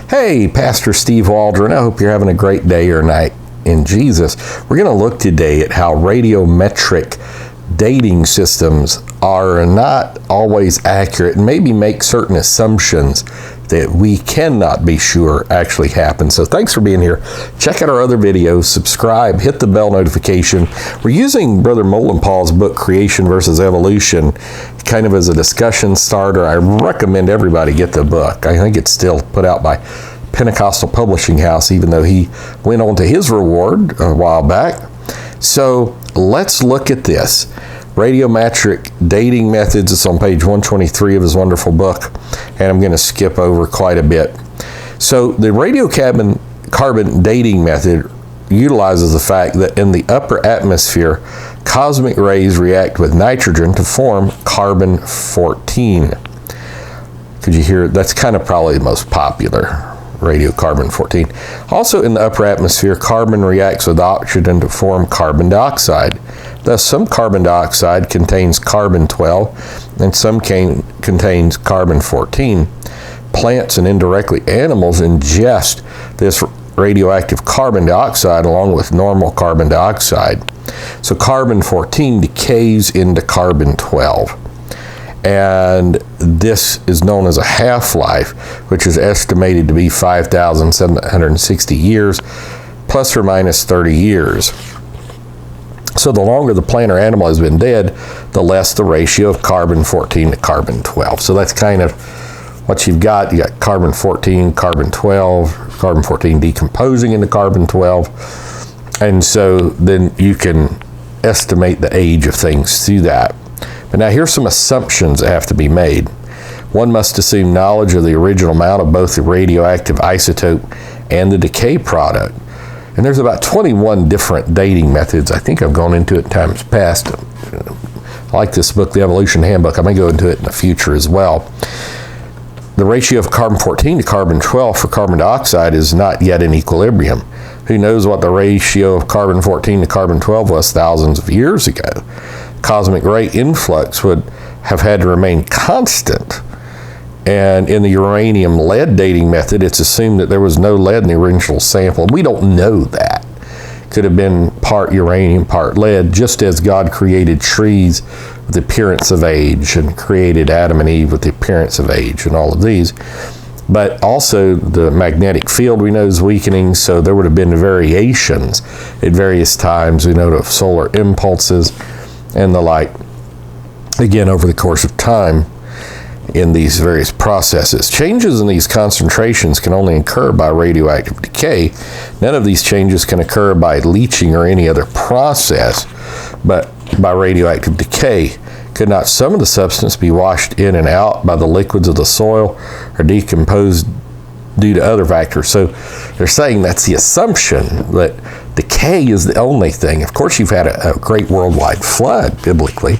Hey, Pastor Steve Waldron. I hope you're having a great day or night in Jesus. We're going to look today at how radiometric dating systems are not always accurate and maybe make certain assumptions that we cannot be sure actually happen. So thanks for being here. Check out our other videos, subscribe, hit the bell notification. We're using Brother Paul's book, Creation versus Evolution, kind of as a discussion starter. I recommend everybody get the book. I think it's still put out by Pentecostal Publishing House, even though he went on to his reward a while back. So let's look at this. Radiometric dating methods. It's on page 123 of his wonderful book, and I'm going to skip over quite a bit. So the radiocarbon dating method utilizes the fact that in the upper atmosphere, cosmic rays react with nitrogen to form carbon-14. Could you hear? That's kind of probably the most popular, radiocarbon-14. Also in the upper atmosphere, carbon reacts with oxygen to form carbon dioxide. Thus, some carbon dioxide contains carbon-12 and some contains carbon-14. Plants and indirectly animals ingest this radioactive carbon dioxide along with normal carbon dioxide. So carbon-14 decays into carbon-12. And this is known as a half-life, which is estimated to be 5,760 years, plus or minus 30 years. So the longer the plant or animal has been dead, the less the ratio of carbon-14 to carbon-12. So that's kind of what you've got. You got carbon-14, carbon-12, carbon-14 decomposing into carbon-12. And so then you can estimate the age of things through that. But now here's some assumptions that have to be made. One must assume knowledge of the original amount of both the radioactive isotope and the decay product. And there's about 21 different dating methods. I think I've gone into it in times past. I like this book, The Evolution Handbook. I may go into it in the future as well. The ratio of carbon-14 to carbon-12 for carbon dioxide is not yet in equilibrium. Who knows what the ratio of carbon-14 to carbon-12 was thousands of years ago? Cosmic ray influx would have had to remain constant. And in the uranium-lead dating method, it's assumed that there was no lead in the original sample. We don't know that. Could have been part uranium, part lead, just as God created trees with the appearance of age and created Adam and Eve with the appearance of age and all of these. But also the magnetic field we know is weakening, so there would have been variations at various times. We know of solar impulses and the like, again, over the course of time in these various processes. Changes in these concentrations can only occur by radioactive decay. None of these changes can occur by leaching or any other process, but by radioactive decay. Could not some of the substance be washed in and out by the liquids of the soil or decomposed due to other factors? So they're saying that's the assumption, that decay is the only thing. Of course, you've had a great worldwide flood, biblically,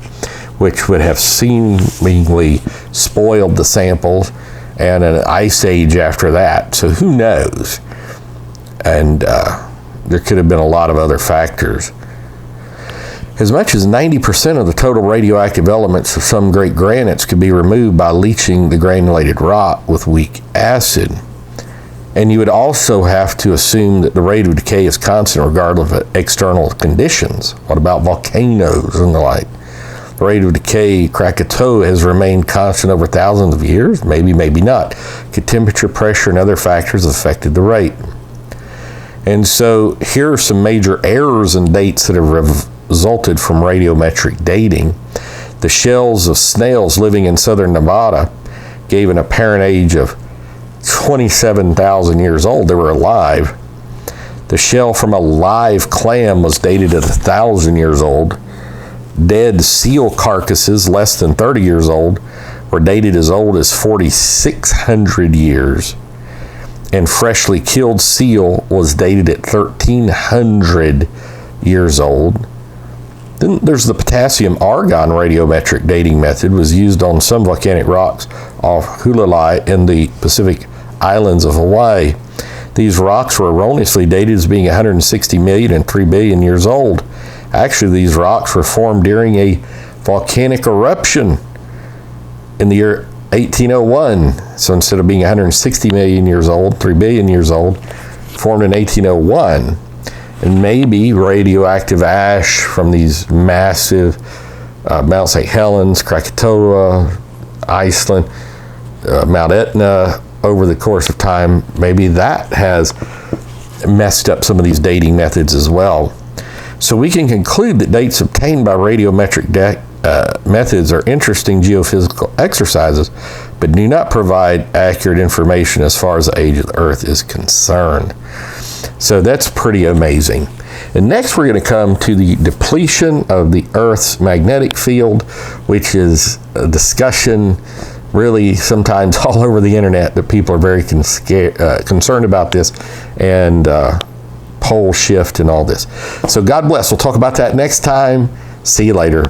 which would have seemingly spoiled the samples, and an ice age after that. So who knows? And there could have been a lot of other factors. As much as 90% of the total radioactive elements of some great granites could be removed by leaching the granulated rock with weak acid. And you would also have to assume that the rate of decay is constant regardless of external conditions. What about volcanoes and the like? The rate of decay, Krakatoa, has remained constant over thousands of years? Maybe, maybe not. Could temperature, pressure, and other factors have affected the rate? And so here are some major errors in dates that have resulted from radiometric dating. The shells of snails living in southern Nevada gave an apparent age of 27,000 years old. They were alive. The shell from a live clam was dated at 1,000 years old. Dead seal carcasses less than 30 years old were dated as old as 4,600 years. And freshly killed seal was dated at 1,300 years old. Then there's the potassium-argon radiometric dating method, was used on some volcanic rocks off Hualalai in the Pacific Islands of Hawaii. These rocks were erroneously dated as being 160 million and 3 billion years old. Actually, these rocks were formed during a volcanic eruption in the year 1801. So instead of being 160 million years old, 3 billion years old, formed in 1801. And maybe radioactive ash from these massive Mount St. Helens, Krakatoa, Iceland, Mount Etna, over the course of time, maybe that has messed up some of these dating methods as well. So we can conclude that dates obtained by radiometric methods are interesting geophysical exercises, but do not provide accurate information as far as the age of the Earth is concerned. So that's pretty amazing. And next we're going to come to the depletion of the Earth's magnetic field, which is a discussion really sometimes all over the internet that people are very concerned about this, and pole shift and all this. So God bless. We'll talk about that next time. See you later.